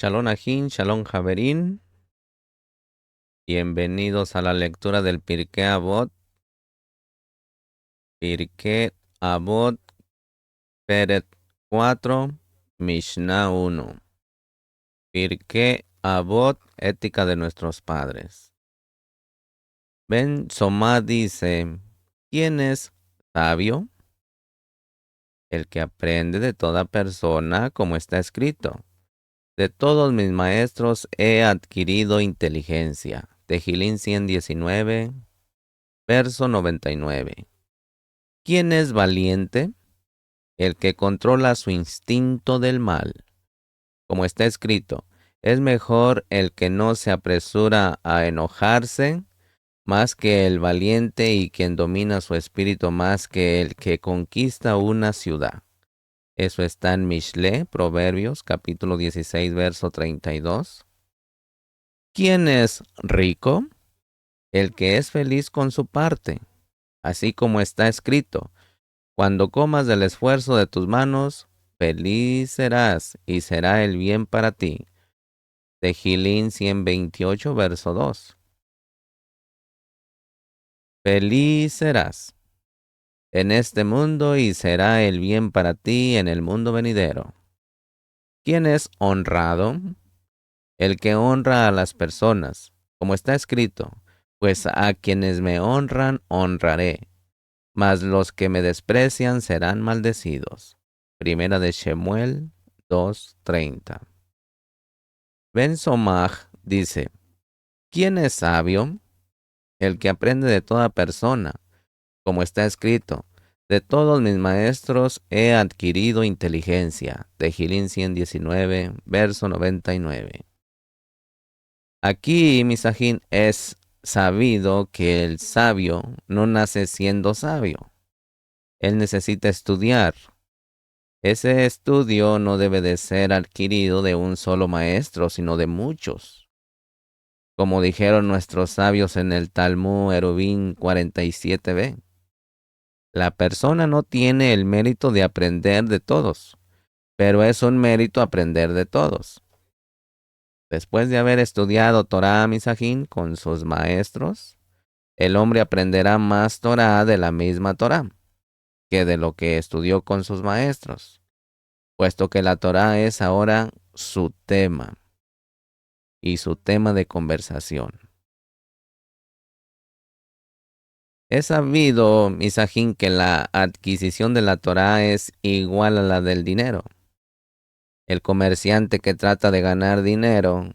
Shalom Ajín, Shalom Javerín. Bienvenidos a la lectura del Pirkei Avot. Pirkei Avot, Peret 4, Mishnah 1. Pirkei Avot, ética de nuestros padres. Ben Somá dice, ¿quién es sabio? El que aprende de toda persona, como está escrito. De todos mis maestros he adquirido inteligencia. Tehilín 119, verso 99. ¿Quién es valiente? El que controla su instinto del mal. Como está escrito, es mejor el que no se apresura a enojarse más que el valiente y quien domina su espíritu más que el que conquista una ciudad. Eso está en Mishle, Proverbios, capítulo 16, verso 32. ¿Quién es rico? El que es feliz con su parte, así como está escrito. Cuando comas del esfuerzo de tus manos, feliz serás y será el bien para ti. Tehilín 128, verso 2. Feliz serás en este mundo y será el bien para ti en el mundo venidero. ¿Quién es honrado? El que honra a las personas, como está escrito, pues a quienes me honran honraré, mas los que me desprecian serán maldecidos. Primera de Shemuel 2:30. Ben Somaj dice, ¿quién es sabio? El que aprende de toda persona, como está escrito, de todos mis maestros he adquirido inteligencia. Tehilín 119, verso 99. Aquí, Misajín, es sabido que el sabio no nace siendo sabio. Él necesita estudiar. Ese estudio no debe de ser adquirido de un solo maestro, sino de muchos. Como dijeron nuestros sabios en el Talmud Eruvin 47b. La persona no tiene el mérito de aprender de todos, pero es un mérito aprender de todos. Después de haber estudiado Torah Misajín con sus maestros, el hombre aprenderá más Torah de la misma Torah que de lo que estudió con sus maestros, puesto que la Torah es ahora su tema y su tema de conversación. Es sabido, Misajín, que la adquisición de la Torah es igual a la del dinero. El comerciante que trata de ganar dinero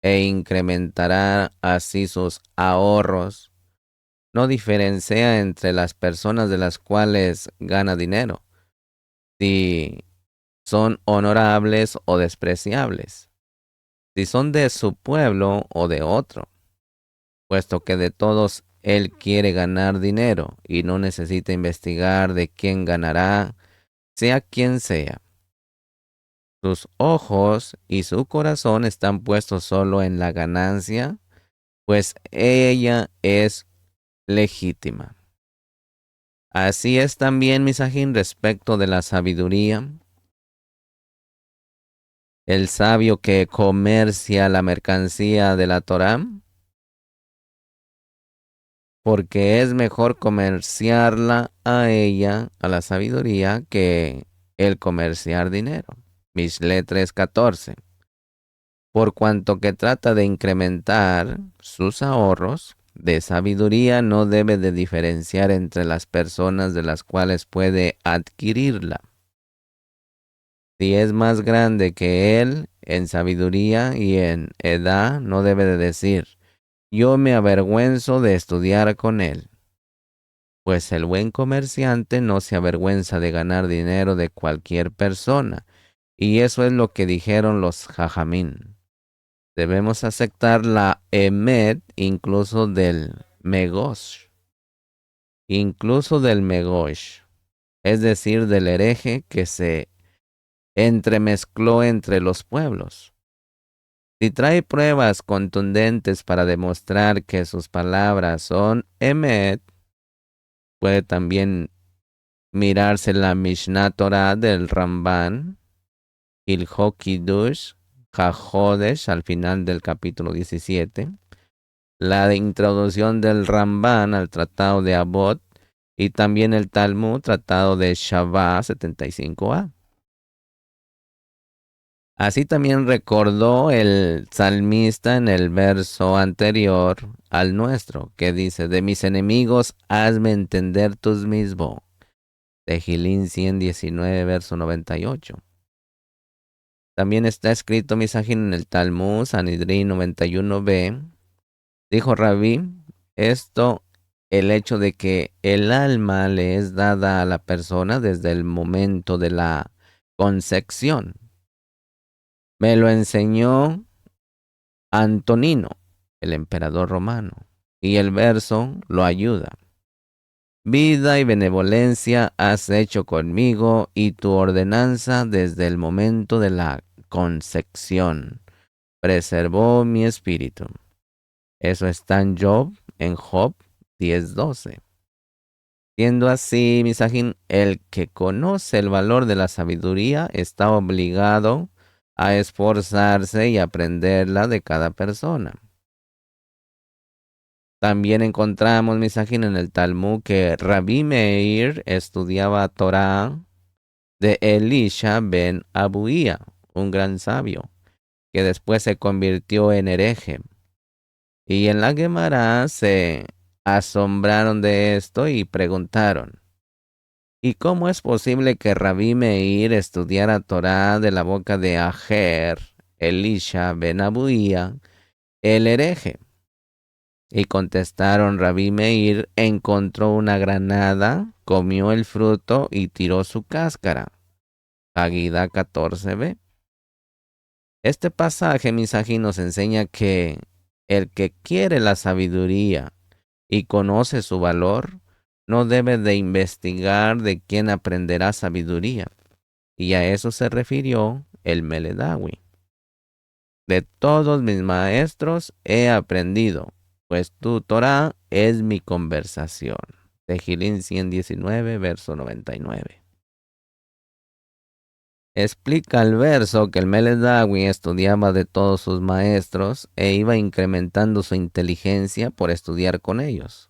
e incrementará así sus ahorros, no diferencia entre las personas de las cuales gana dinero, si son honorables o despreciables, si son de su pueblo o de otro, puesto que de todos él quiere ganar dinero y no necesita investigar de quién ganará, sea quien sea. Sus ojos y su corazón están puestos solo en la ganancia, pues ella es legítima. Así es también, Misajín, respecto de la sabiduría. El sabio que comercia la mercancía de la Torá, porque es mejor comerciarla a ella, a la sabiduría, que el comerciar dinero. Mishle 3:14. Por cuanto que trata de incrementar sus ahorros, de sabiduría no debe de diferenciar entre las personas de las cuales puede adquirirla. Si es más grande que él en sabiduría y en edad, no debe de decir, yo me avergüenzo de estudiar con él. Pues el buen comerciante no se avergüenza de ganar dinero de cualquier persona. Y eso es lo que dijeron los jajamín. Debemos aceptar la emet incluso del megosh, es decir, del hereje que se entremezcló entre los pueblos. Si trae pruebas contundentes para demostrar que sus palabras son emet, puede también mirarse la Mishnah Torah del Ramban, Ilhot Kiddush, HaJodesh al final del capítulo 17, la introducción del Ramban al tratado de Abot y también el Talmud tratado de Shabbat 75a. Así también recordó el salmista en el verso anterior al nuestro, que dice, de mis enemigos hazme entender tus mismos. Tehilín 119, verso 98. También está escrito misajín en el Talmud, Sanedrín 91b. Dijo Rabí, esto, el hecho de que el alma le es dada a la persona desde el momento de la concepción. Me lo enseñó Antonino, el emperador romano, y el verso lo ayuda. Vida y benevolencia has hecho conmigo y tu ordenanza desde el momento de la concepción preservó mi espíritu. Eso está en Job 10:12. Siendo así, Misajín, el que conoce el valor de la sabiduría está obligado a esforzarse y aprenderla de cada persona. También encontramos, Misajín, en el Talmud que Rabí Meir estudiaba Torah de Elisha ben Abuía, un gran sabio, que después se convirtió en hereje. Y en la Gemara se asombraron de esto y preguntaron, ¿y cómo es posible que Rabí Meir estudiara Torah de la boca de Ajer, Elisha ben Abuía, el hereje? Y contestaron, Rabí Meir encontró una granada, comió el fruto y tiró su cáscara. Agida 14b. Este pasaje, Misají, nos enseña que el que quiere la sabiduría y conoce su valor, no debe de investigar de quién aprenderá sabiduría. Y a eso se refirió el Meledawi. De todos mis maestros he aprendido, pues tu Torah es mi conversación. Tehilín 119, verso 99. Explica el verso que el Meledawi estudiaba de todos sus maestros e iba incrementando su inteligencia por estudiar con ellos.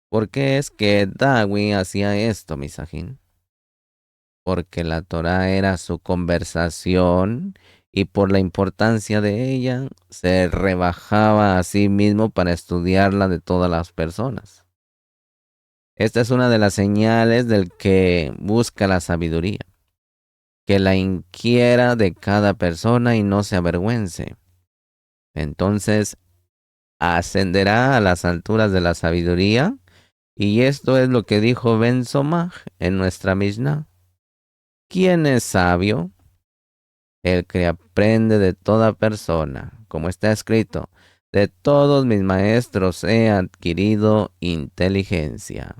¿Por qué es que Dawi hacía esto, Misajín? Porque la Torah era su conversación y por la importancia de ella se rebajaba a sí mismo para estudiarla de todas las personas. Esta es una de las señales del que busca la sabiduría, que la inquiera de cada persona y no se avergüence. Entonces ascenderá a las alturas de la sabiduría, y esto es lo que dijo Ben Somaj en nuestra Mishnah. ¿Quién es sabio? El que aprende de toda persona, como está escrito, de todos mis maestros he adquirido inteligencia.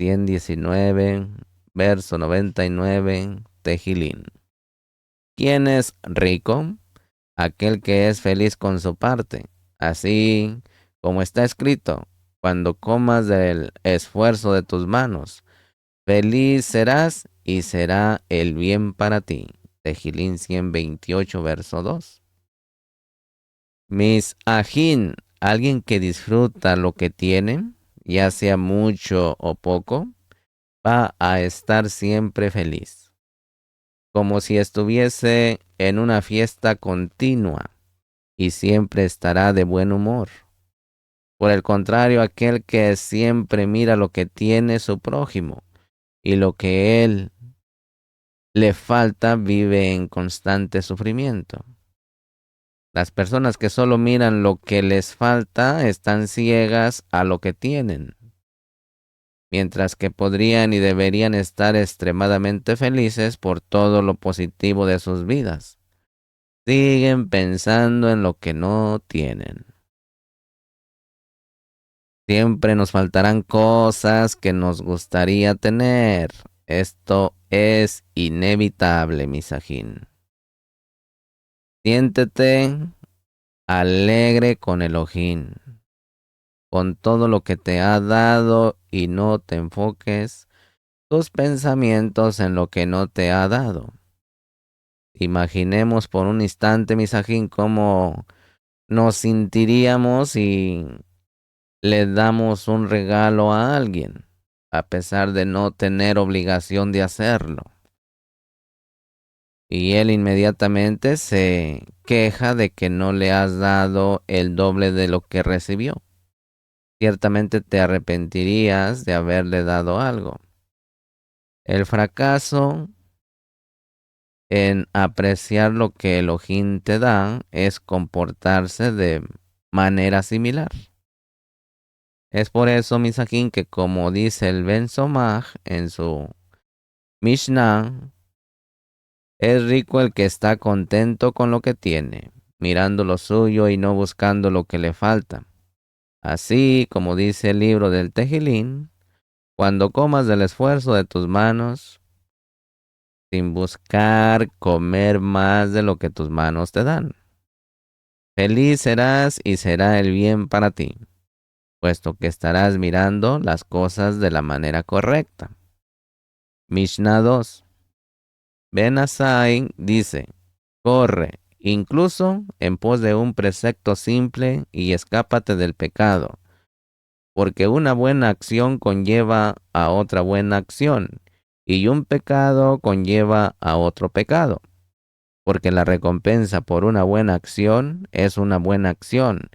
119, verso 99, Tehilín. ¿Quién es rico? Aquel que es feliz con su parte. Así como está escrito, cuando comas del esfuerzo de tus manos, feliz serás y será el bien para ti. Tehilín 128, verso 2. Mis ajín, alguien que disfruta lo que tiene, ya sea mucho o poco, va a estar siempre feliz, como si estuviese en una fiesta continua y siempre estará de buen humor. Por el contrario, aquel que siempre mira lo que tiene su prójimo y lo que él le falta vive en constante sufrimiento. Las personas que solo miran lo que les falta están ciegas a lo que tienen, mientras que podrían y deberían estar extremadamente felices por todo lo positivo de sus vidas. Siguen pensando en lo que no tienen. Siempre nos faltarán cosas que nos gustaría tener. Esto es inevitable, Misajín. Siéntete alegre con Elohim, con todo lo que te ha dado y no te enfoques tus pensamientos en lo que no te ha dado. Imaginemos por un instante, Misajín, cómo nos sentiríamos si le damos un regalo a alguien, a pesar de no tener obligación de hacerlo. Y él inmediatamente se queja de que no le has dado el doble de lo que recibió. Ciertamente te arrepentirías de haberle dado algo. El fracaso en apreciar lo que Elohim te da es comportarse de manera similar. Es por eso, Misajín, que como dice el Ben Somaj en su Mishnah, es rico el que está contento con lo que tiene, mirando lo suyo y no buscando lo que le falta. Así como dice el libro del Tejilín, cuando comas del esfuerzo de tus manos, sin buscar comer más de lo que tus manos te dan. Feliz serás y será el bien para ti, puesto que estarás mirando las cosas de la manera correcta. Mishnah 2. Ben Asai dice, corre, incluso en pos de un precepto simple y escápate del pecado, porque una buena acción conlleva a otra buena acción, y un pecado conlleva a otro pecado, porque la recompensa por una buena acción es una buena acción,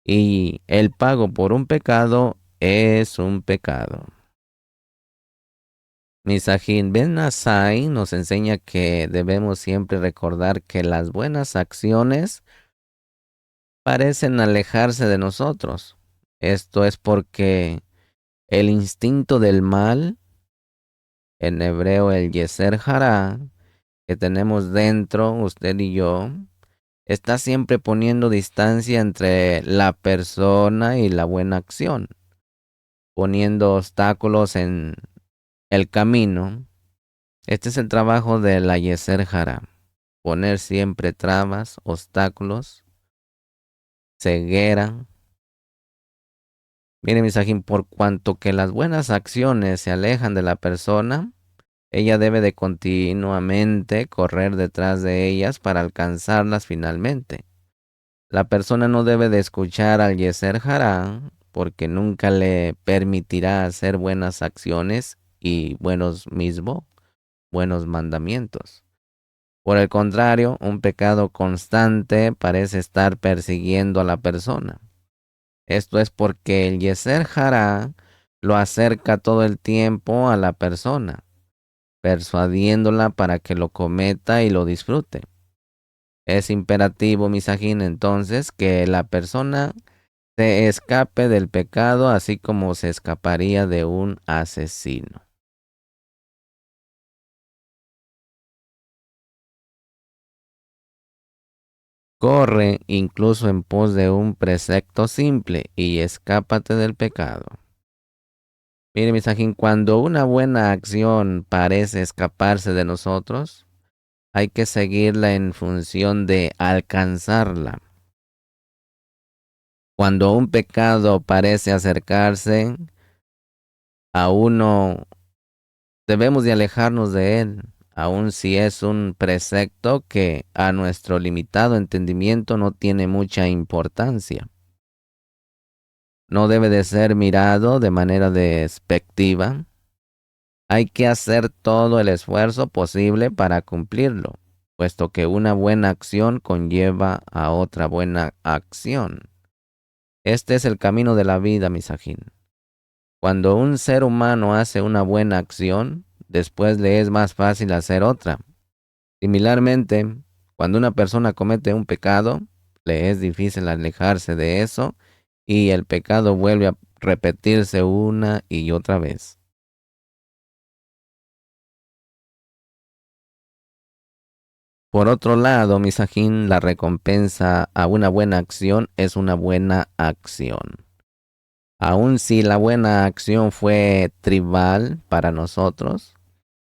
y el pago por un pecado es un pecado. Misajín Ben Asai nos enseña que debemos siempre recordar que las buenas acciones parecen alejarse de nosotros. Esto es porque el instinto del mal, en hebreo el Yeser Hará, que tenemos dentro, usted y yo, está siempre poniendo distancia entre la persona y la buena acción, poniendo obstáculos en el camino. Este es el trabajo de la Yeser Hará, poner siempre trabas, obstáculos, ceguera. Mire, Misajín, por cuanto que las buenas acciones se alejan de la persona, ella debe de continuamente correr detrás de ellas para alcanzarlas finalmente. La persona no debe de escuchar al Yeser Hará porque nunca le permitirá hacer buenas acciones y buenos mandamientos. Por el contrario, un pecado constante parece estar persiguiendo a la persona. Esto es porque el Yeser Hará lo acerca todo el tiempo a la persona, persuadiéndola para que lo cometa y lo disfrute. Es imperativo, Misajín, entonces, que la persona se escape del pecado así como se escaparía de un asesino. Corre incluso en pos de un precepto simple y escápate del pecado. Mire, Misajín, cuando una buena acción parece escaparse de nosotros, hay que seguirla en función de alcanzarla. Cuando un pecado parece acercarse a uno, debemos de alejarnos de él, aun si es un precepto que a nuestro limitado entendimiento no tiene mucha importancia. No debe de ser mirado de manera despectiva. Hay que hacer todo el esfuerzo posible para cumplirlo, puesto que una buena acción conlleva a otra buena acción. Este es el camino de la vida, Misajín. Cuando un ser humano hace una buena acción, después le es más fácil hacer otra. Similarmente, cuando una persona comete un pecado, le es difícil alejarse de eso y el pecado vuelve a repetirse una y otra vez. Por otro lado, Misajín, la recompensa a una buena acción es una buena acción. Aun si la buena acción fue tribal para nosotros,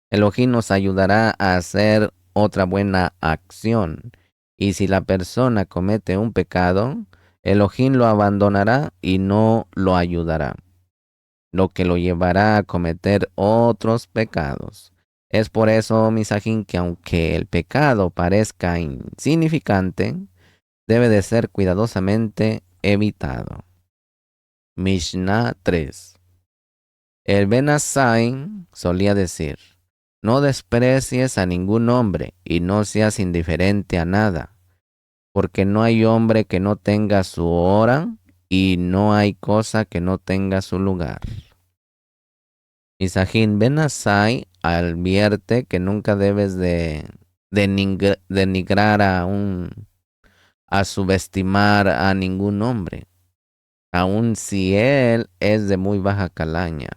Elohim nos ayudará a hacer otra buena acción. Y si la persona comete un pecado, Elohim lo abandonará y no lo ayudará, lo que lo llevará a cometer otros pecados. Es por eso, Misajín, que aunque el pecado parezca insignificante, debe de ser cuidadosamente evitado. Mishnah 3. El Ben Asai solía decir, no desprecies a ningún hombre y no seas indiferente a nada, porque no hay hombre que no tenga su hora y no hay cosa que no tenga su lugar. Misajín Ben Asai advierte que nunca debes de denigrar a subestimar a ningún hombre, aun si él es de muy baja calaña.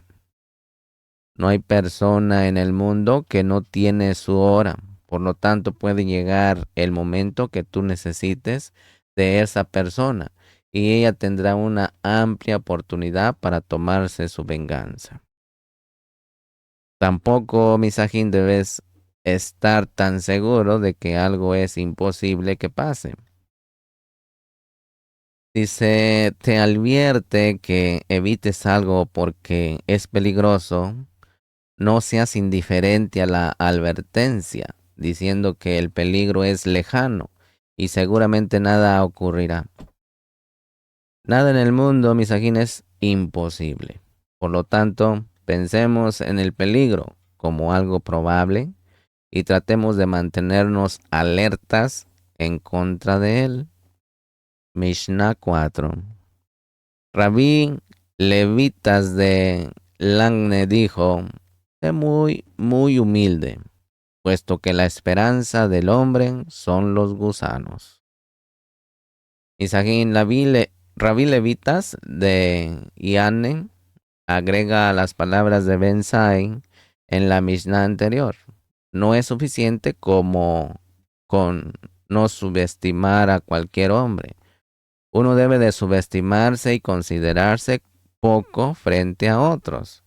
No hay persona en el mundo que no tiene su hora. Por lo tanto, puede llegar el momento que tú necesites de esa persona y ella tendrá una amplia oportunidad para tomarse su venganza. Tampoco, Misajín, debes estar tan seguro de que algo es imposible que pase. Dice, te advierte que evites algo porque es peligroso. No seas indiferente a la advertencia, diciendo que el peligro es lejano y seguramente nada ocurrirá. Nada en el mundo, Misajín, es imposible. Por lo tanto, pensemos en el peligro como algo probable y tratemos de mantenernos alertas en contra de él. Mishnah 4. Rabí Levitas de Langne dijo, sé muy humilde, puesto que la esperanza del hombre son los gusanos. Misajín Rabí Levitas de Iane agrega las palabras de Ben Sai en la Mishnah anterior. No es suficiente como con no subestimar a cualquier hombre. Uno debe de subestimarse y considerarse poco frente a otros.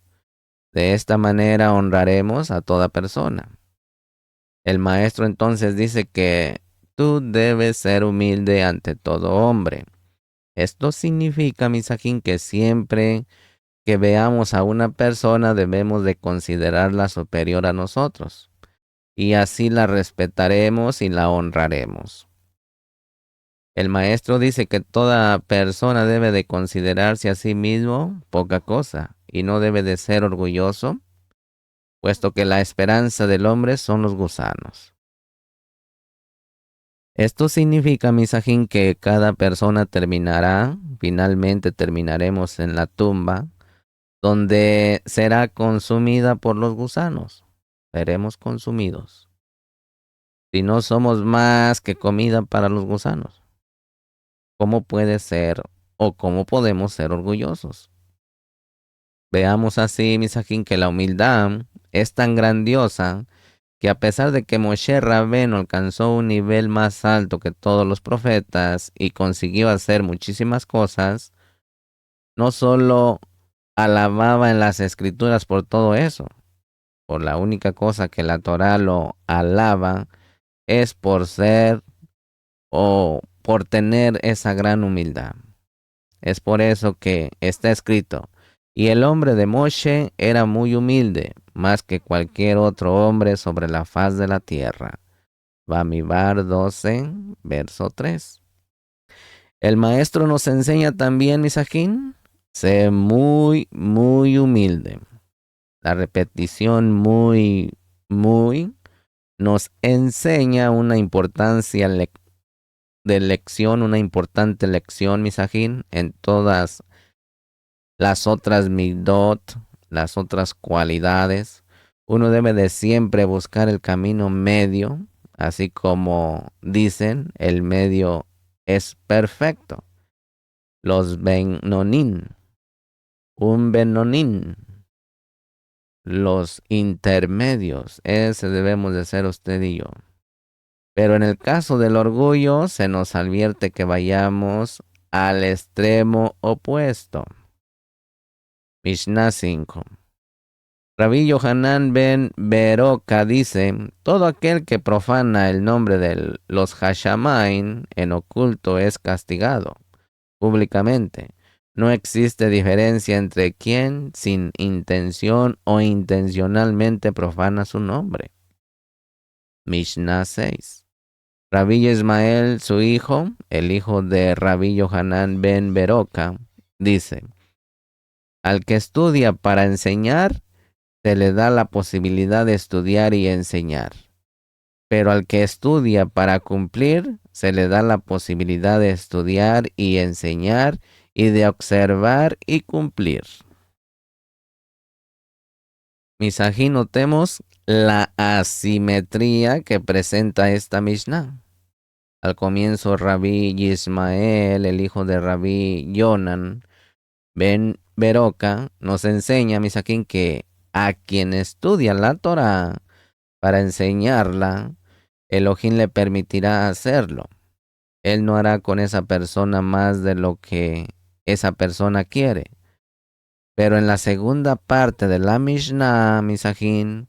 De esta manera honraremos a toda persona. El maestro entonces dice que tú debes ser humilde ante todo hombre. Esto significa, Misajín, que siempre que veamos a una persona debemos de considerarla superior a nosotros. Y así la respetaremos y la honraremos. El maestro dice que toda persona debe de considerarse a sí mismo poca cosa y no debe de ser orgulloso, puesto que la esperanza del hombre son los gusanos. Esto significa, Misajín, que cada persona finalmente terminaremos en la tumba, donde será consumida por los gusanos. Seremos consumidos. Si no somos más que comida para los gusanos, ¿cómo puede ser o cómo podemos ser orgullosos? Veamos así, Misajín, que la humildad es tan grandiosa que a pesar de que Moshe Rabbeinu alcanzó un nivel más alto que todos los profetas y consiguió hacer muchísimas cosas, no solo alababa en las escrituras por todo eso, por la única cosa que la Torá lo alaba es por ser o por tener esa gran humildad. Es por eso que está escrito, y el hombre de Moshe era muy humilde, más que cualquier otro hombre sobre la faz de la tierra. Bamidbar 12, verso 3. El maestro nos enseña también, Misajín, sé muy humilde. La repetición muy, nos enseña una importancia de lección, una importante lección, Misajín, en todas las otras midot, las otras cualidades. Uno debe de siempre buscar el camino medio, así como dicen, el medio es perfecto. Los Benonín, un Benonín, los intermedios, ese debemos de ser usted y yo. Pero en el caso del orgullo, se nos advierte que vayamos al extremo opuesto. Mishnah 5. Rabí Yohanan ben Beroka dice, todo aquel que profana el nombre de los Hashamain en oculto es castigado públicamente. No existe diferencia entre quien sin intención o intencionalmente profana su nombre. Mishnah 6. Rabí Ismael, su hijo, el hijo de Rabí Yohanan ben Beroca, dice: al que estudia para enseñar, se le da la posibilidad de estudiar y enseñar. Pero al que estudia para cumplir, se le da la posibilidad de estudiar y enseñar y de observar y cumplir. Misají, notemos la asimetría que presenta esta Mishnah. Al comienzo, Rabí Ismael, el hijo de Rabí Yonan ben Beroca, nos enseña, Misajín, que a quien estudia la Torah para enseñarla, Elohim le permitirá hacerlo. Él no hará con esa persona más de lo que esa persona quiere. Pero en la segunda parte de la Mishnah, Misajín,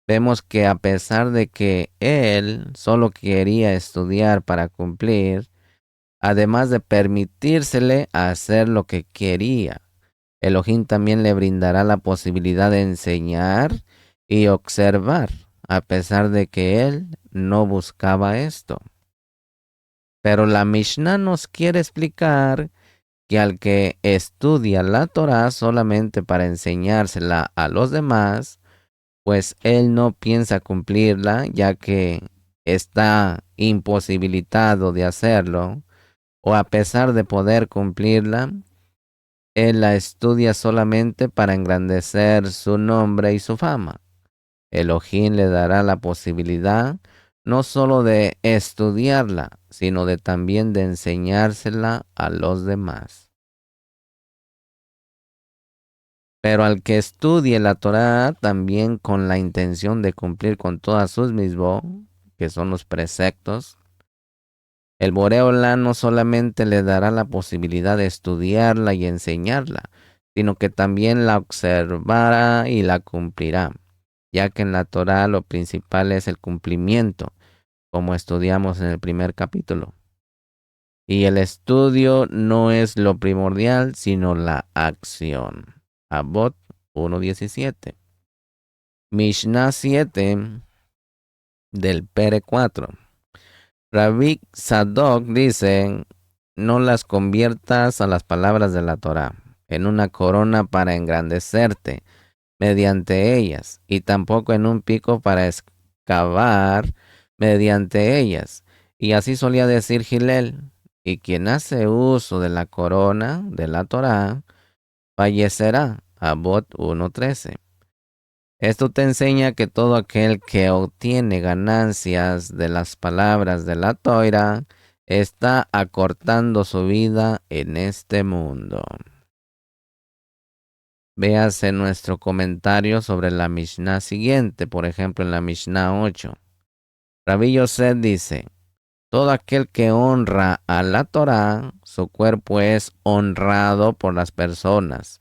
vemos que a pesar de que él solo quería estudiar para cumplir, además de permitírsele hacer lo que quería, Elohim también le brindará la posibilidad de enseñar y observar, a pesar de que él no buscaba esto. Pero la Mishnah nos quiere explicar que al que estudia la Torah solamente para enseñársela a los demás, pues él no piensa cumplirla, ya que está imposibilitado de hacerlo, o a pesar de poder cumplirla, él la estudia solamente para engrandecer su nombre y su fama. Elohim le dará la posibilidad no solo de estudiarla, sino de también de enseñársela a los demás. Pero al que estudie la Torá también con la intención de cumplir con todas sus misbó, que son los preceptos, el Boreolá no solamente le dará la posibilidad de estudiarla y enseñarla, sino que también la observará y la cumplirá, ya que en la Torá lo principal es el cumplimiento, como estudiamos en el primer capítulo. Y el estudio no es lo primordial, sino la acción. Abot 1:17. Mishnah 7 del Pere 4. Rabbi Sadok dice: no las conviertas a las palabras de la Torá en una corona para engrandecerte mediante ellas, y tampoco en un pico para excavar mediante ellas. Y así solía decir Gilel: y quien hace uso de la corona de la Torá fallecerá. Abot 1:13. Esto te enseña que todo aquel que obtiene ganancias de las palabras de la Torá está acortando su vida en este mundo. Véase nuestro comentario sobre la Mishnah siguiente, por ejemplo en la Mishnah 8. Rabbi Yosef dice: todo aquel que honra a la Torá, su cuerpo es honrado por las personas.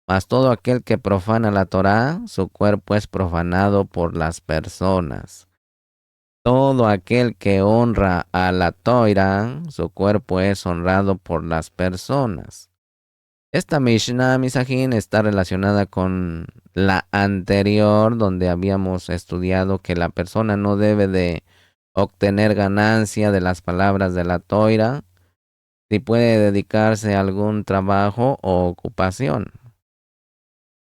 Mas todo aquel que profana la Torá, su cuerpo es profanado por las personas. Todo aquel que honra a la Torá, su cuerpo es honrado por las personas. Esta Mishnah, Misajín, está relacionada con la anterior, donde habíamos estudiado que la persona no debe de obtener ganancia de las palabras de la Torá, si puede dedicarse a algún trabajo o ocupación.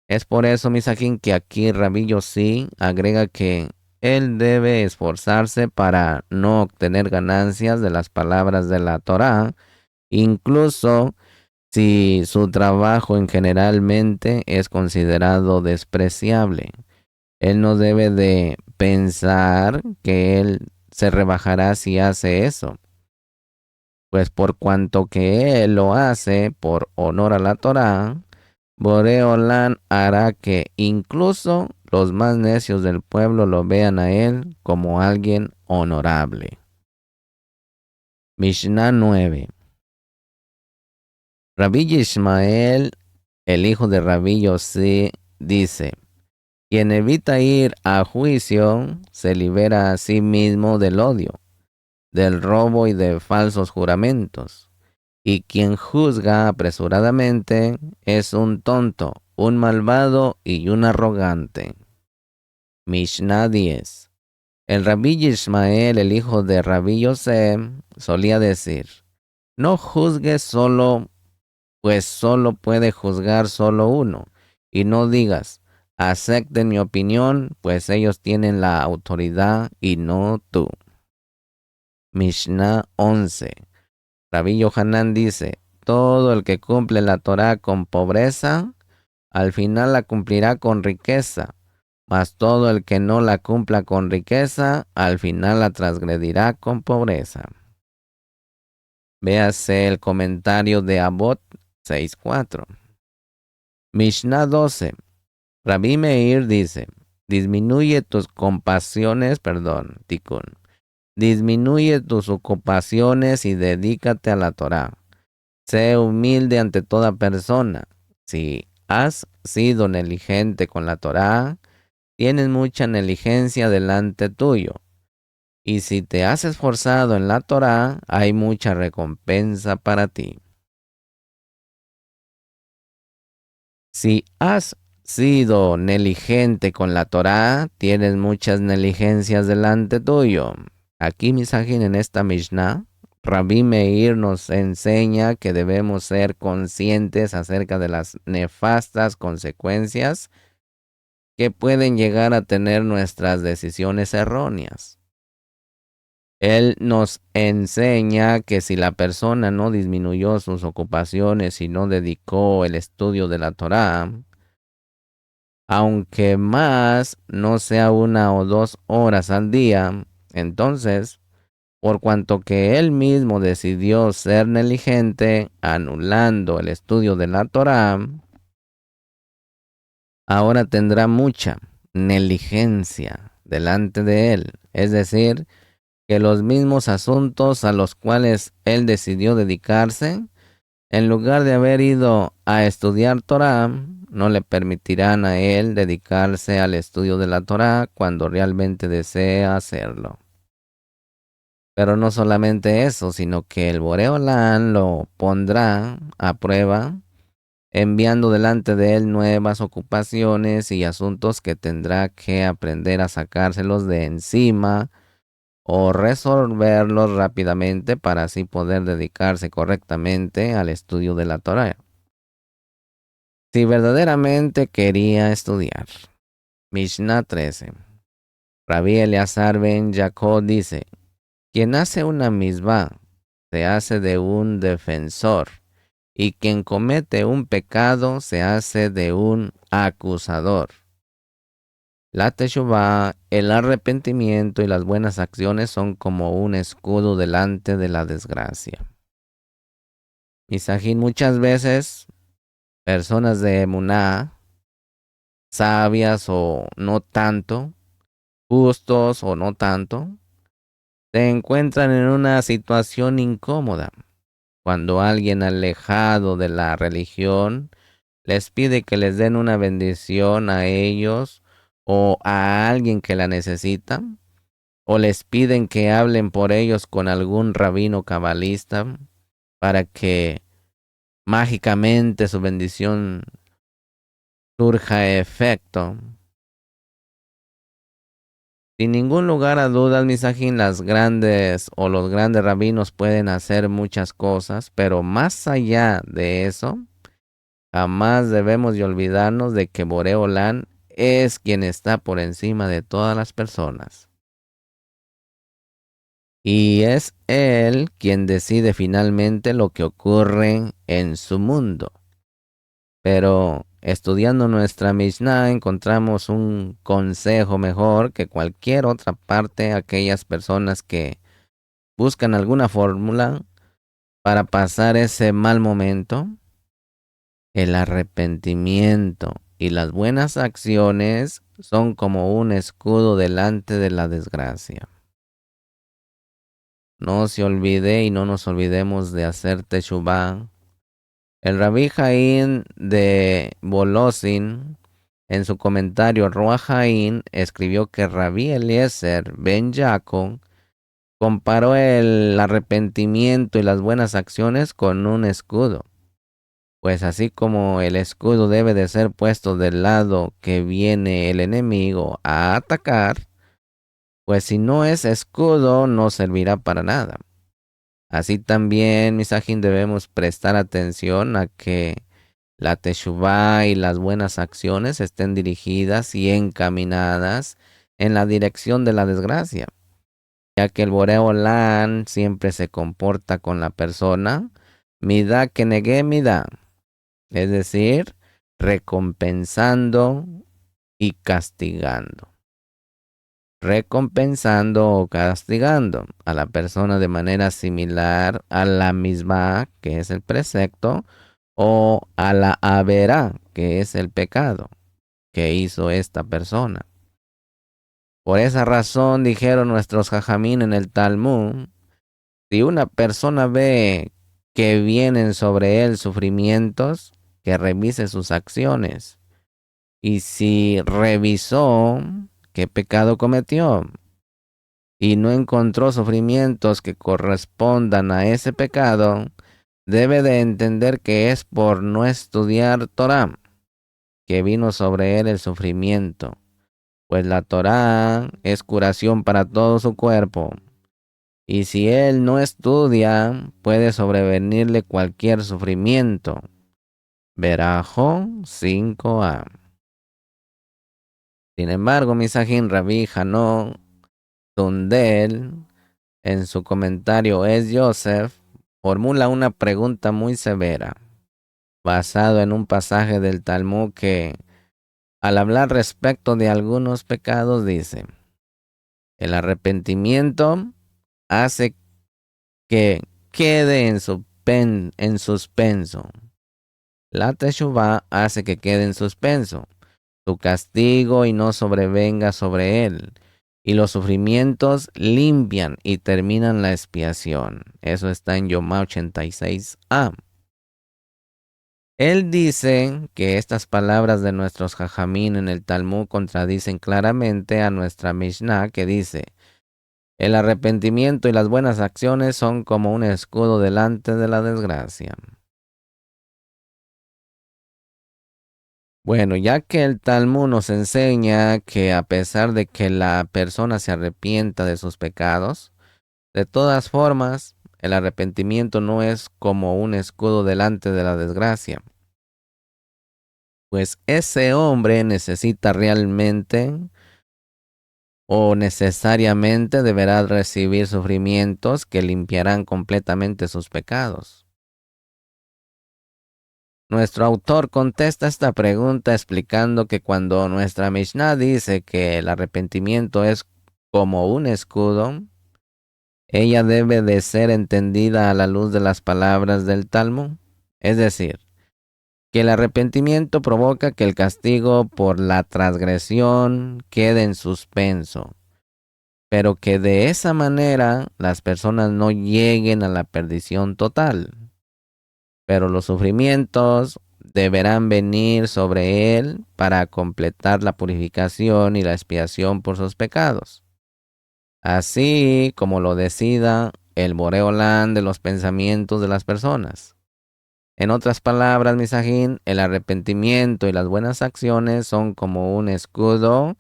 Es por eso, Misajín, que aquí Rabbi Yossi agrega que él debe esforzarse para no obtener ganancias de las palabras de la Torá, incluso si su trabajo en generalmente es considerado despreciable. Él no debe de pensar que él se rebajará si hace eso, pues por cuanto que él lo hace por honor a la Torá, Boreolán hará que incluso los más necios del pueblo lo vean a él como alguien honorable. Mishnah 9. Rabí Ismael, el hijo de Rabí Yossi, dice: quien evita ir a juicio se libera a sí mismo del odio, del robo y de falsos juramentos. y quien juzga apresuradamente es un tonto, un malvado y un arrogante. Mishnah 10. El Rabí Yishmael, el hijo de Rabí Yosef, solía decir, no juzgues solo, pues solo puede juzgar solo uno, y no digas, acepten mi opinión, pues ellos tienen la autoridad y no tú. Mishnah 11. Rabí Yohanan dice, todo el que cumple la Torá con pobreza, al final la cumplirá con riqueza, mas todo el que no la cumpla con riqueza, al final la transgredirá con pobreza. Véase el comentario de Abot 6.4. Mishnah 12. Rabí Meir dice, disminuye tus tikkun. Disminuye tus ocupaciones y dedícate a la Torá. Sé humilde ante toda persona. Si has sido negligente con la Torá, tienes mucha negligencia delante tuyo. Y si te has esforzado en la Torá, hay mucha recompensa para ti. Si has sido negligente con la Torá, tienes muchas negligencias delante tuyo. Aquí, misajín, en esta Mishnah, Rabí Meir nos enseña que debemos ser conscientes acerca de las nefastas consecuencias que pueden llegar a tener nuestras decisiones erróneas. Él nos enseña que si la persona no disminuyó sus ocupaciones y no dedicó el estudio de la Torá, aunque más no sea 1 o 2 horas al día, entonces, por cuanto que él mismo decidió ser negligente, anulando el estudio de la Torá, ahora tendrá mucha negligencia delante de él. Es decir, que los mismos asuntos a los cuales él decidió dedicarse, en lugar de haber ido a estudiar Torá, no le permitirán a él dedicarse al estudio de la Torá cuando realmente desea hacerlo. Pero no solamente eso, sino que el Boreolán lo pondrá a prueba, enviando delante de él nuevas ocupaciones y asuntos que tendrá que aprender a sacárselos de encima o resolverlos rápidamente para así poder dedicarse correctamente al estudio de la Torá. Si verdaderamente quería estudiar. Mishnah 13. Rabí Eleazar ben Jacob dice, quien hace una misbah se hace de un defensor, y quien comete un pecado se hace de un acusador. La teshuvá, el arrepentimiento y las buenas acciones son como un escudo delante de la desgracia. Misajín, muchas veces personas de emuná, sabias o no tanto, justos o no tanto, se encuentran en una situación incómoda cuando alguien alejado de la religión les pide que les den una bendición a ellos o a alguien que la necesita, o les piden que hablen por ellos con algún rabino cabalista para que mágicamente su bendición surja efecto. Sin ningún lugar a dudas, misajín, las grandes o los grandes rabinos pueden hacer muchas cosas, pero más allá de eso, jamás debemos de olvidarnos de que Boreolán es quien está por encima de todas las personas. Y es Él quien decide finalmente lo que ocurre en su mundo. Pero estudiando nuestra Mishnah encontramos un consejo mejor que cualquier otra parte a aquellas personas que buscan alguna fórmula para pasar ese mal momento. El arrepentimiento y las buenas acciones son como un escudo delante de la desgracia. No se olvide y no nos olvidemos de hacer teshuvá. El Rabí Jaín de Bolosín, en su comentario Ruach Jaín, escribió que Rabí Eliezer ben Jacob comparó el arrepentimiento y las buenas acciones con un escudo. Pues así como el escudo debe de ser puesto del lado que viene el enemigo a atacar, pues si no es escudo no servirá para nada. Así también, misajín, debemos prestar atención a que la teshuvá y las buenas acciones estén dirigidas y encaminadas en la dirección de la desgracia, ya que el Boreolán siempre se comporta con la persona midá que negué midá, es decir, recompensando y castigando. Recompensando o castigando a la persona de manera similar a la misma, que es el precepto, o a la haberá, que es el pecado que hizo esta persona. Por esa razón dijeron nuestros jajamín en el Talmud, si una persona ve que vienen sobre él sufrimientos, que revise sus acciones. Y si revisó qué pecado cometió y no encontró sufrimientos que correspondan a ese pecado, debe de entender que es por no estudiar Torah que vino sobre él el sufrimiento, pues la Torah es curación para todo su cuerpo. Y si él no estudia, puede sobrevenirle cualquier sufrimiento. Verajo 5a. Sin embargo, Misajín Rabí Hanó Tundel, en su comentario Es Joseph, formula una pregunta muy severa, basado en un pasaje del Talmud que, al hablar respecto de algunos pecados, dice: el arrepentimiento hace que quede en suspenso. La teshuvá hace que quede en suspenso su castigo y no sobrevenga sobre él. Y los sufrimientos limpian y terminan la expiación. Eso está en Yomá 86a. Él dice que estas palabras de nuestros jajamín en el Talmud contradicen claramente a nuestra Mishnah, que dice: el arrepentimiento y las buenas acciones son como un escudo delante de la desgracia. Bueno, ya que el Talmud nos enseña que a pesar de que la persona se arrepienta de sus pecados, de todas formas, el arrepentimiento no es como un escudo delante de la desgracia, pues ese hombre necesita realmente o necesariamente deberá recibir sufrimientos que limpiarán completamente sus pecados. Nuestro autor contesta esta pregunta explicando que cuando nuestra Mishnah dice que el arrepentimiento es como un escudo, ella debe de ser entendida a la luz de las palabras del Talmud. Es decir, que el arrepentimiento provoca que el castigo por la transgresión quede en suspenso, pero que de esa manera las personas no lleguen a la perdición total. Pero los sufrimientos deberán venir sobre él para completar la purificación y la expiación por sus pecados, así como lo decida el Boreolán de los pensamientos de las personas. En otras palabras, Misajín, el arrepentimiento y las buenas acciones son como un escudo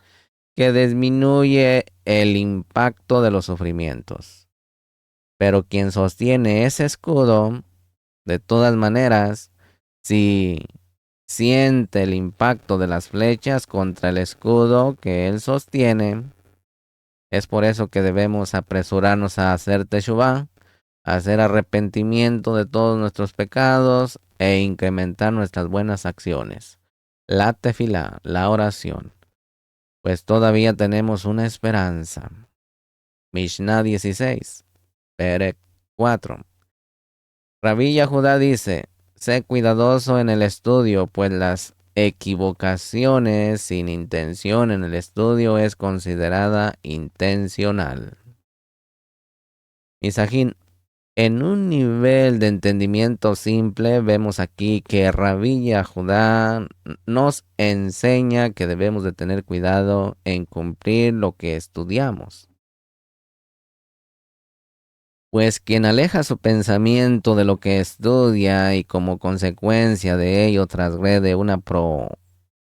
que disminuye el impacto de los sufrimientos. Pero quien sostiene ese escudo, de todas maneras, si siente el impacto de las flechas contra el escudo que él sostiene, es por eso que debemos apresurarnos a hacer teshuvá, a hacer arrepentimiento de todos nuestros pecados e incrementar nuestras buenas acciones. La tefilá, la oración, pues todavía tenemos una esperanza. Mishnah 16, Perek 4. Rabí Yahudá dice: sé cuidadoso en el estudio, pues las equivocaciones sin intención en el estudio es considerada intencional. Misajín, en un nivel de entendimiento simple, vemos aquí que Rabí Yahudá nos enseña que debemos de tener cuidado en cumplir lo que estudiamos. Pues quien aleja su pensamiento de lo que estudia y como consecuencia de ello transgrede una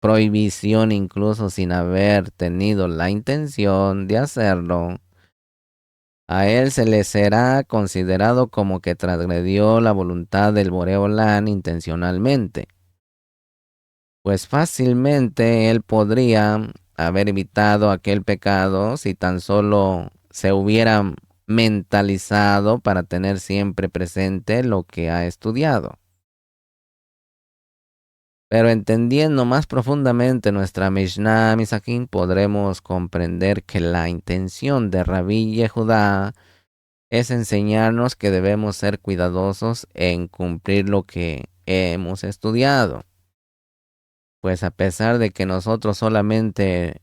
prohibición incluso sin haber tenido la intención de hacerlo, a él se le será considerado como que transgredió la voluntad del Boreolán intencionalmente, pues fácilmente él podría haber evitado aquel pecado si tan solo se hubiera mentalizado para tener siempre presente lo que ha estudiado. Pero entendiendo más profundamente nuestra Mishnah Misakin, podremos comprender que la intención de Rabí Yehudá es enseñarnos que debemos ser cuidadosos en cumplir lo que hemos estudiado. Pues a pesar de que nosotros solamente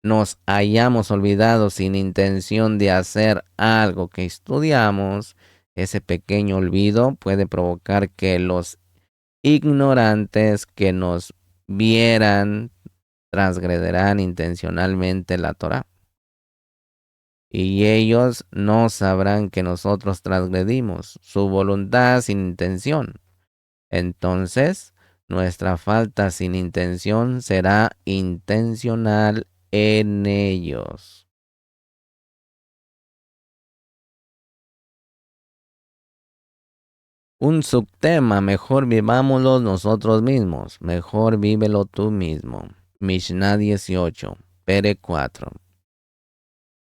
nos hayamos olvidado sin intención de hacer algo que estudiamos, ese pequeño olvido puede provocar que los ignorantes que nos vieran transgrederán intencionalmente la Torá. Y ellos no sabrán que nosotros transgredimos su voluntad sin intención. Entonces, nuestra falta sin intención será intencional en ellos. Un subtema, mejor vivámoslo nosotros mismos, mejor vívelo tú mismo. Mishnah 18, Pere 4.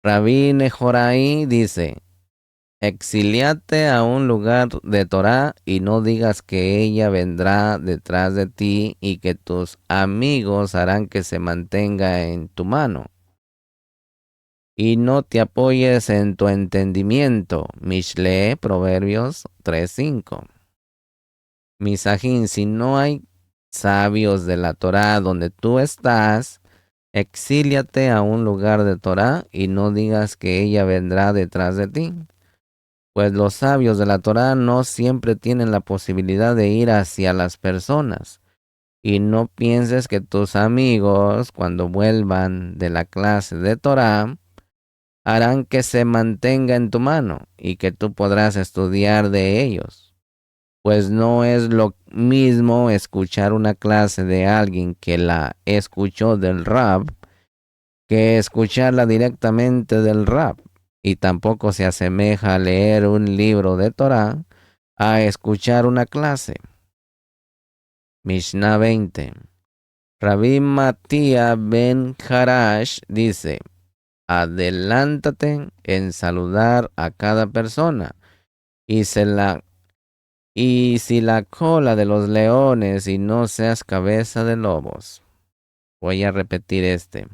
Rabí Nehorai dice, exiliate a un lugar de Torá y no digas que ella vendrá detrás de ti y que tus amigos harán que se mantenga en tu mano. Y no te apoyes en tu entendimiento. Mishle, Proverbios 3:5. Misajín, si no hay sabios de la Torá donde tú estás, exíliate a un lugar de Torá y no digas que ella vendrá detrás de ti. Pues los sabios de la Torá no siempre tienen la posibilidad de ir hacia las personas. Y no pienses que tus amigos, cuando vuelvan de la clase de Torá, harán que se mantenga en tu mano y que tú podrás estudiar de ellos. Pues no es lo mismo escuchar una clase de alguien que la escuchó del Rab que escucharla directamente del Rab. Y tampoco se asemeja a leer un libro de Torah a escuchar una clase. Mishnah 20. Rabbi Matías ben Harash dice, adelántate en saludar a cada persona y, y si la cola de los leones y no seas cabeza de lobos. Voy a repetir este.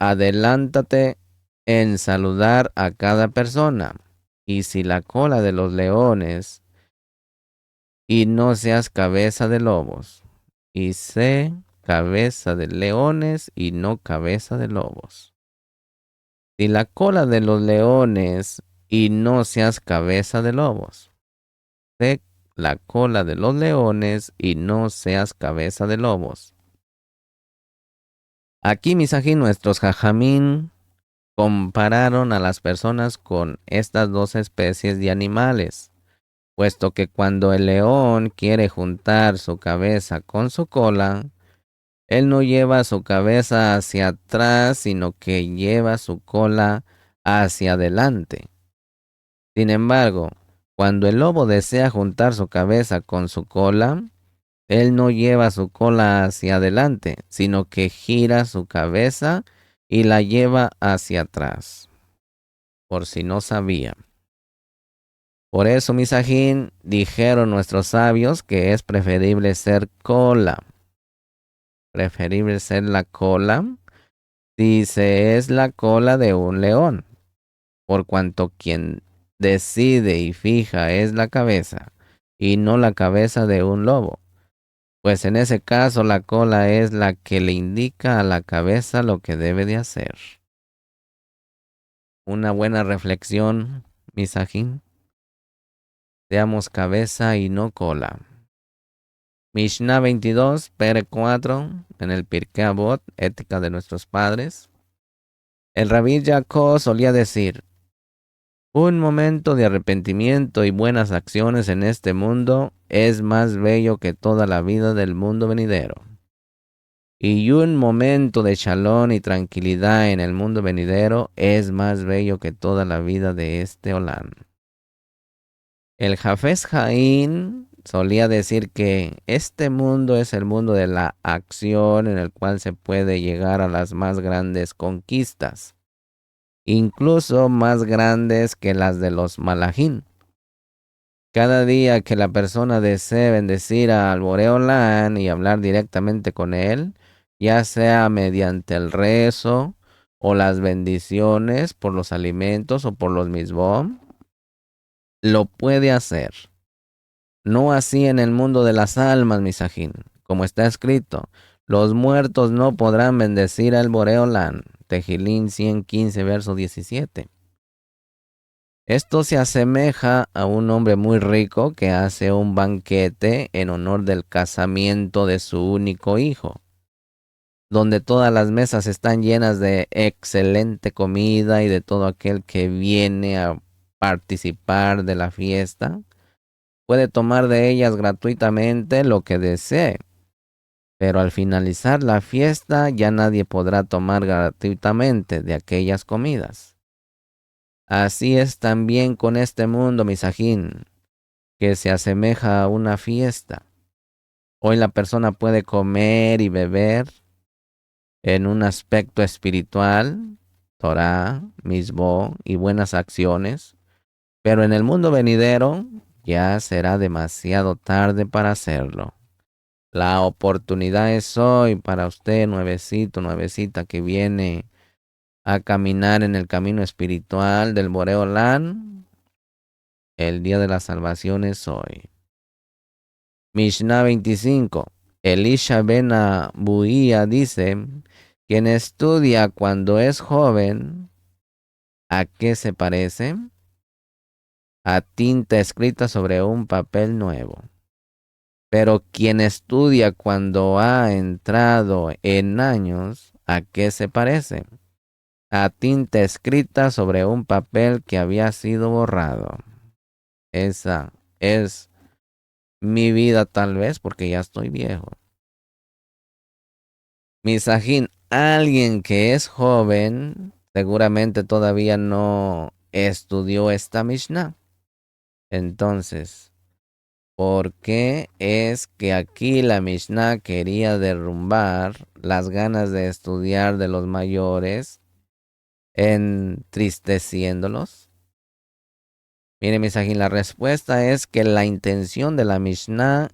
Adelántate en saludar a cada persona. Y si la cola de los leones y no seas cabeza de lobos. Y sé cabeza de leones y no cabeza de lobos. Si la cola de los leones y no seas cabeza de lobos. Sé la cola de los leones y no seas cabeza de lobos. Aquí, Misají, nuestros jajamín compararon a las personas con estas dos especies de animales, puesto que cuando el león quiere juntar su cabeza con su cola, él no lleva su cabeza hacia atrás, sino que lleva su cola hacia adelante. Sin embargo, cuando el lobo desea juntar su cabeza con su cola, él no lleva su cola hacia adelante, sino que gira su cabeza y la lleva hacia atrás, por si no sabía. Por eso, Misajín, dijeron nuestros sabios que es preferible ser cola. Preferible ser la cola si se es la cola de un león, por cuanto quien decide y fija es la cabeza y no la cabeza de un lobo. Pues en ese caso la cola es la que le indica a la cabeza lo que debe de hacer. Una buena reflexión, Misajín. Seamos cabeza y no cola. Mishnah 22, Pere 4, en el Pirkei Avot, Ética de nuestros padres. El Rabí Jacob solía decir, un momento de arrepentimiento y buenas acciones en este mundo es más bello que toda la vida del mundo venidero. Y un momento de shalom y tranquilidad en el mundo venidero es más bello que toda la vida de este Olam. El Hafez Haim solía decir que este mundo es el mundo de la acción en el cual se puede llegar a las más grandes conquistas, incluso más grandes que las de los Malajim. Cada día que la persona desee bendecir al Boreolán y hablar directamente con él, ya sea mediante el rezo o las bendiciones por los alimentos o por los misbom, lo puede hacer. No así en el mundo de las almas, misajín. Como está escrito, los muertos no podrán bendecir al Boreolán. Tejilín 115, verso 17. Esto se asemeja a un hombre muy rico que hace un banquete en honor del casamiento de su único hijo, donde todas las mesas están llenas de excelente comida y de todo aquel que viene a participar de la fiesta puede tomar de ellas gratuitamente lo que desee, pero al finalizar la fiesta ya nadie podrá tomar gratuitamente de aquellas comidas. Así es también con este mundo, misajín, que se asemeja a una fiesta. Hoy la persona puede comer y beber en un aspecto espiritual, Torah, misbo y buenas acciones, pero en el mundo venidero ya será demasiado tarde para hacerlo. La oportunidad es hoy para usted, nuevecito, nuevecita, que viene a caminar en el camino espiritual del Boreolán. El día de la salvación es hoy. Mishnah 25. Elisha ben Abuía dice, quien estudia cuando es joven, ¿a qué se parece? A tinta escrita sobre un papel nuevo. Pero quien estudia cuando ha entrado en años, ¿a qué se parece? A tinta escrita sobre un papel que había sido borrado. Esa es mi vida tal vez porque ya estoy viejo. Misajín, alguien que es joven seguramente todavía no estudió esta Mishnah. Entonces, ¿por qué es que aquí la Mishnah quería derrumbar las ganas de estudiar de los mayores, entristeciéndolos? Mire, Misajín, la respuesta es que la intención de la Mishnah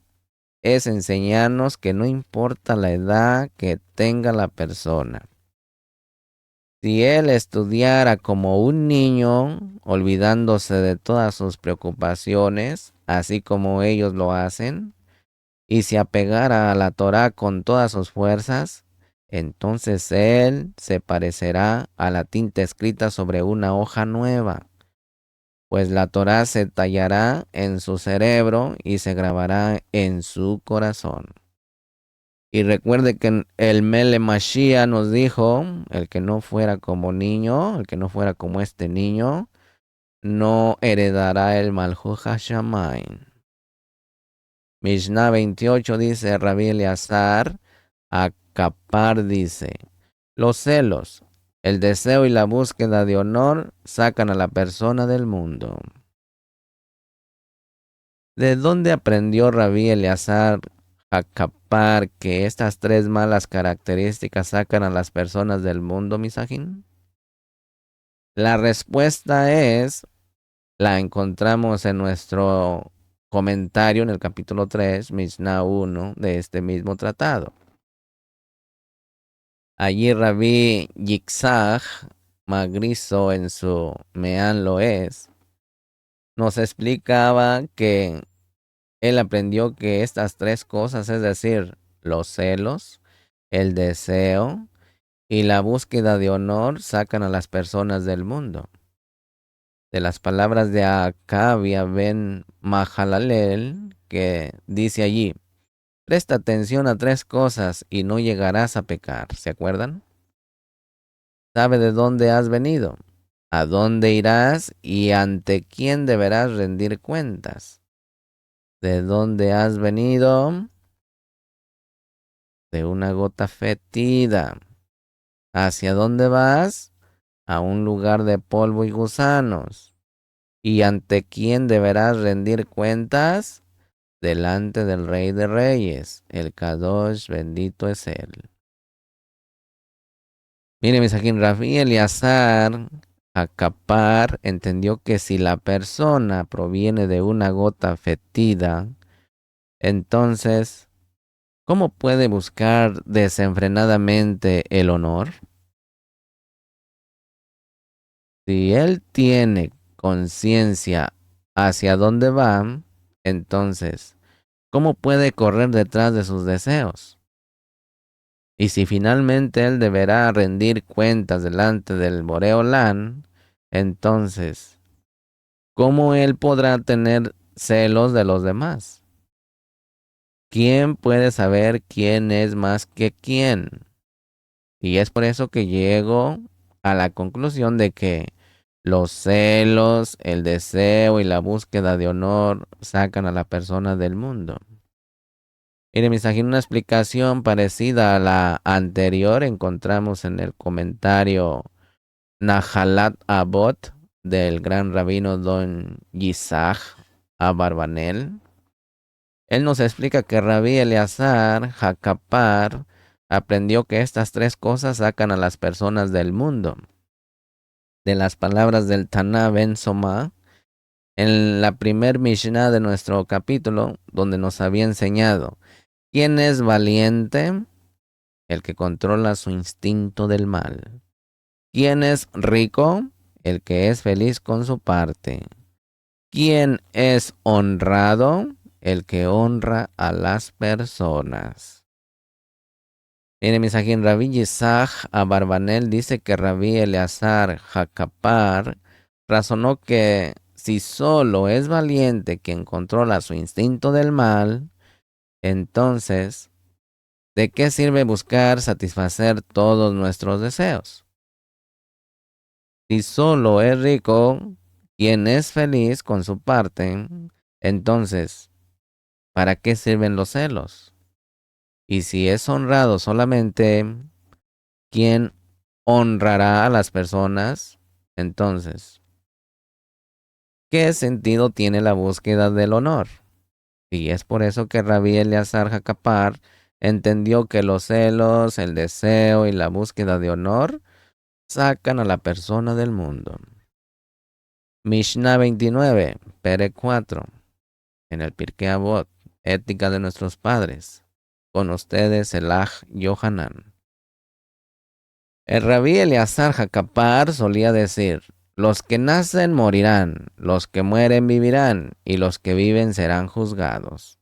es enseñarnos que no importa la edad que tenga la persona. Si él estudiara como un niño, olvidándose de todas sus preocupaciones, así como ellos lo hacen, y se apegara a la Torá con todas sus fuerzas, entonces él se parecerá a la tinta escrita sobre una hoja nueva, pues la Torá se tallará en su cerebro y se grabará en su corazón. Y recuerde que el Mele Mashiach nos dijo, el que no fuera como niño, el que no fuera como este niño, no heredará el Malhut Hashamayim. Mishnah 28 dice, Rabbi Eleazar, Acapar dice, los celos, el deseo y la búsqueda de honor sacan a la persona del mundo. ¿De dónde aprendió Rabbi Eleazar Acapar que estas tres malas características sacan a las personas del mundo, misajín? La respuesta es, la encontramos en nuestro comentario en el capítulo 3, Mishnah 1 de este mismo tratado. Allí Rabí Yitzhak Magrizo en su Meán Loes nos explicaba que él aprendió que estas tres cosas, es decir, los celos, el deseo y la búsqueda de honor, sacan a las personas del mundo. De las palabras de Acabia ben Mahalalel, que dice allí, presta atención a tres cosas y no llegarás a pecar. ¿Se acuerdan? sabe de dónde has venido, a dónde irás y ante quién deberás rendir cuentas. ¿De dónde has venido? De una gota fétida. ¿Hacia dónde vas? A un lugar de polvo y gusanos. ¿Y ante quién deberás rendir cuentas? Delante del Rey de Reyes, el Kadosh, bendito es él. Mire, Misajín, Rabí Eleazar Acapar entendió que si la persona proviene de una gota fetida, entonces, ¿cómo puede buscar desenfrenadamente el honor? Si él tiene conciencia hacia dónde va, entonces, ¿cómo puede correr detrás de sus deseos? Y si finalmente él deberá rendir cuentas delante del Boreolán, entonces, ¿cómo él podrá tener celos de los demás? ¿Quién puede saber quién es más que quién? Y es por eso que llego a la conclusión de que los celos, el deseo y la búsqueda de honor sacan a la persona del mundo. Mire, mis aquí una explicación parecida a la anterior encontramos en el comentario Nahalat Abot del gran rabino Don Yisach Abarbanel. Él nos explica que Rabí Eleazar Jacapar aprendió que estas tres cosas sacan a las personas del mundo. De las palabras del Taná Ben Somá, en la primer Mishnah de nuestro capítulo, donde nos había enseñado, ¿quién es valiente? El que controla su instinto del mal. ¿Quién es rico? El que es feliz con su parte. ¿Quién es honrado? El que honra a las personas. Mire, Misajín, Rabí Yisach Abarbanel dice que Rabí Eleazar Jacapar razonó que si solo es valiente quien controla su instinto del mal, entonces, ¿de qué sirve buscar satisfacer todos nuestros deseos? Si solo es rico quien es feliz con su parte, entonces, ¿para qué sirven los celos? Y si es honrado solamente quien honrará a las personas, entonces, ¿qué sentido tiene la búsqueda del honor? Y es por eso que Rabí Eleazar Jacapar entendió que los celos, el deseo y la búsqueda de honor sacan a la persona del mundo. Mishnah 29, Pere 4, en el Pirkei Avot, ética de nuestros padres. Con ustedes el Aj Yohanan. El Rabí Eleazar Jacapar solía decir, los que nacen morirán, los que mueren vivirán, y los que viven serán juzgados.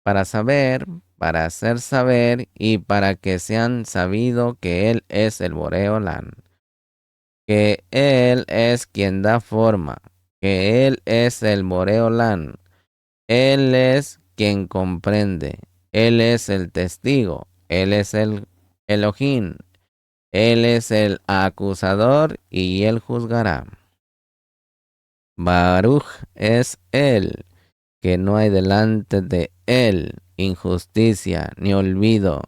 Para saber, para hacer saber, y para que sean sabido que Él es el Boreolán, que Él es quien da forma, que Él es el Boreolán, Él es quien comprende, Él es el testigo, Él es el Elohim, Él es el acusador y Él juzgará. Baruch es Él, que no hay delante de Él injusticia, ni olvido,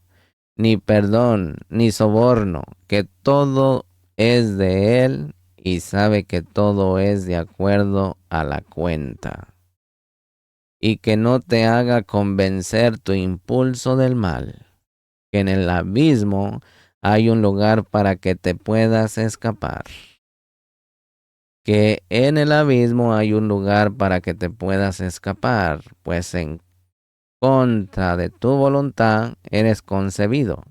ni perdón, ni soborno, que todo es de Él y sabe que todo es de acuerdo a la cuenta. Y que no te haga convencer tu impulso del mal, que en el abismo hay un lugar para que te puedas escapar. Que en el abismo hay un lugar para que te puedas escapar, pues en contra de tu voluntad eres concebido,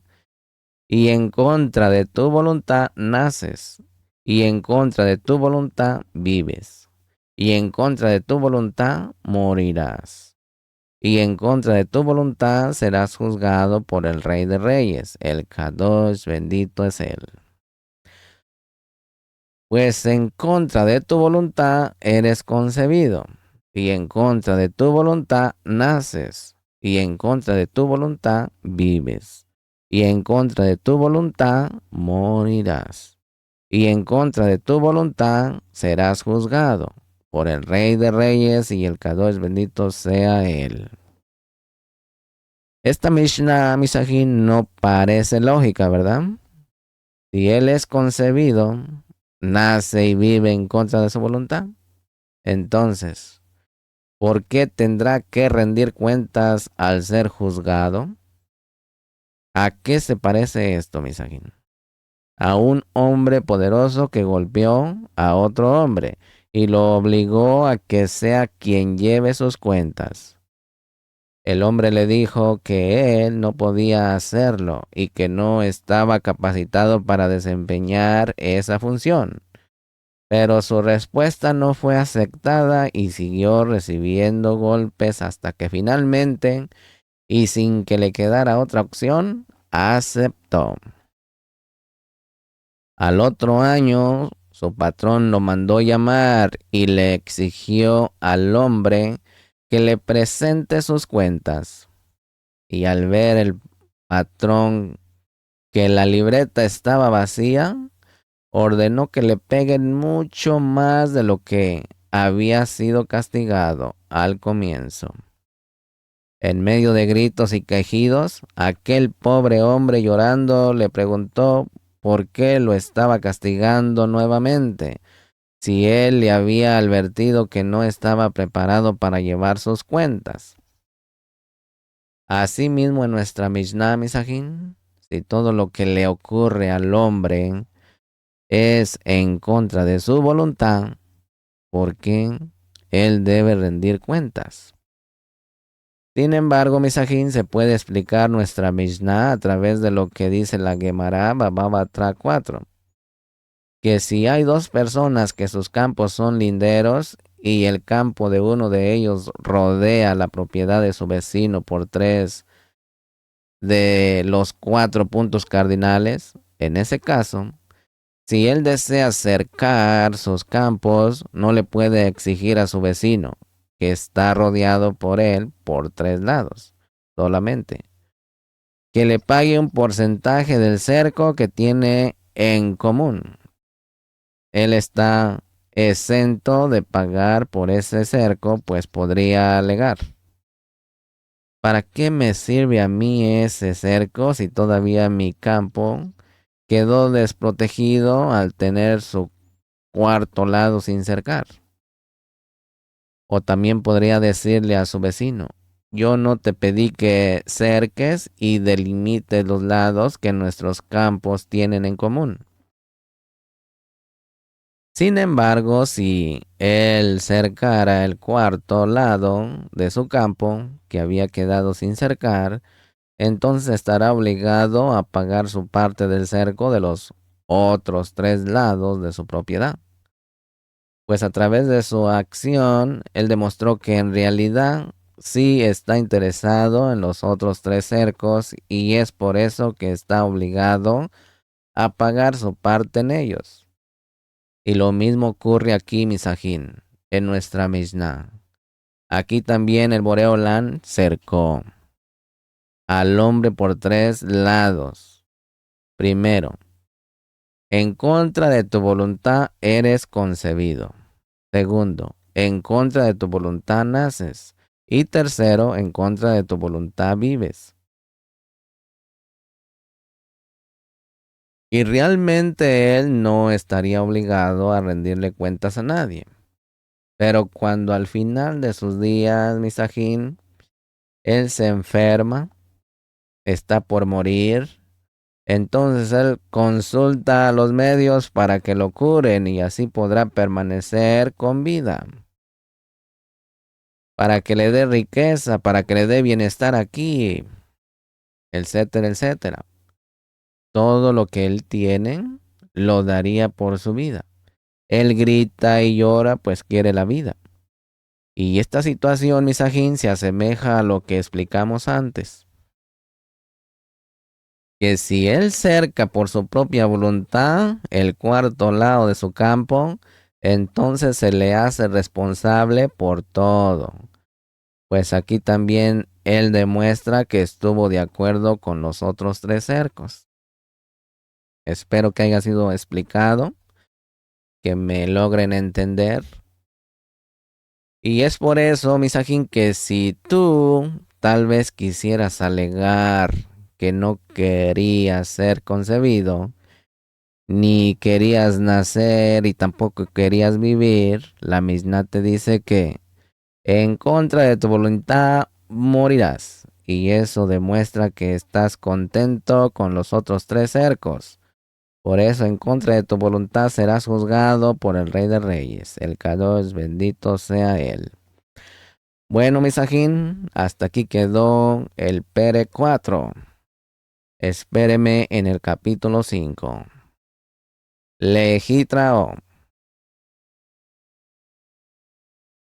y en contra de tu voluntad naces, y en contra de tu voluntad vives, y en contra de tu voluntad morirás, y en contra de tu voluntad serás juzgado por el Rey de Reyes, el Kadosh, bendito es él. Pues en contra de tu voluntad eres concebido, y en contra de tu voluntad naces, y en contra de tu voluntad vives, y en contra de tu voluntad morirás. y en contra de tu voluntad serás juzgado por el Rey de Reyes y el Kadosh, bendito sea Él. Esta Mishnah, Misajín, no parece lógica, ¿verdad? Si Él es concebido, nace y vive en contra de su voluntad, entonces, ¿por qué tendrá que rendir cuentas al ser juzgado? ¿A qué se parece esto, Misajín? A un hombre poderoso que golpeó a otro hombre y lo obligó a que sea quien lleve sus cuentas. El hombre le dijo que él no podía hacerlo y que no estaba capacitado para desempeñar esa función. Pero su respuesta no fue aceptada y siguió recibiendo golpes hasta que finalmente, y sin que le quedara otra opción, aceptó. Al otro año, su patrón lo mandó llamar y le exigió al hombre que le presente sus cuentas. Y al ver el patrón que la libreta estaba vacía, ordenó que le peguen mucho más de lo que había sido castigado al comienzo. En medio de gritos y quejidos, aquel pobre hombre llorando le preguntó por qué lo estaba castigando nuevamente, si él le había advertido que no estaba preparado para llevar sus cuentas. Asimismo, en nuestra Mishnah Misajín, si todo lo que le ocurre al hombre es en contra de su voluntad, ¿por qué él debe rendir cuentas? Sin embargo, Misajín, se puede explicar nuestra Mishnah a través de lo que dice la Gemara Baba Batra 4, que si hay dos personas que sus campos son linderos y el campo de uno de ellos rodea la propiedad de su vecino por 3 de los 4 puntos cardinales, en ese caso, si él desea cercar sus campos, no le puede exigir a su vecino, que está rodeado por él por 3 lados solamente, que le pague un porcentaje del cerco que tiene en común. Él está exento de pagar por ese cerco, pues podría alegar: ¿para qué me sirve a mí ese cerco si todavía mi campo quedó desprotegido al tener su cuarto lado sin cercar? O también podría decirle a su vecino: yo no te pedí que cerques y delimites los lados que nuestros campos tienen en común. Sin embargo, si él cercara el cuarto lado de su campo que había quedado sin cercar, entonces estará obligado a pagar su parte del cerco de los otros 3 lados de su propiedad. Pues a través de su acción, él demostró que en realidad sí está interesado en los otros 3 cercos y es por eso que está obligado a pagar su parte en ellos. Y lo mismo ocurre aquí, Misajín, en nuestra Mishnah. Aquí también el Boreolán cercó al hombre por 3 lados. Primero, en contra de tu voluntad eres concebido. Segundo, en contra de tu voluntad naces. Y tercero, en contra de tu voluntad vives. Y realmente él no estaría obligado a rendirle cuentas a nadie. Pero cuando al final de sus días, Misajín, él se enferma, está por morir, entonces él consulta a los medios para que lo curen y así podrá permanecer con vida, para que le dé riqueza, para que le dé bienestar aquí, etcétera, etcétera. Todo lo que él tiene lo daría por su vida. Él grita y llora, pues quiere la vida. Y esta situación, Misajín, se asemeja a lo que explicamos antes, que si él cerca por su propia voluntad el cuarto lado de su campo, entonces se le hace responsable por todo. Pues aquí también él demuestra que estuvo de acuerdo con los otros 3 cercos. Espero que haya sido explicado. que me logren entender. Y es por eso, Misajín, que si tú tal vez quisieras alegar que no querías ser concebido, ni querías nacer y tampoco querías vivir, la Mishnah te dice que en contra de tu voluntad morirás. Y eso demuestra que estás contento con los otros tres cercos. Por eso, en contra de tu voluntad serás juzgado por el Rey de Reyes. El Kadosh, bendito sea él. Bueno, Misajín, hasta aquí quedó el Pere 4. Espéreme en el capítulo 5. Lejitrao.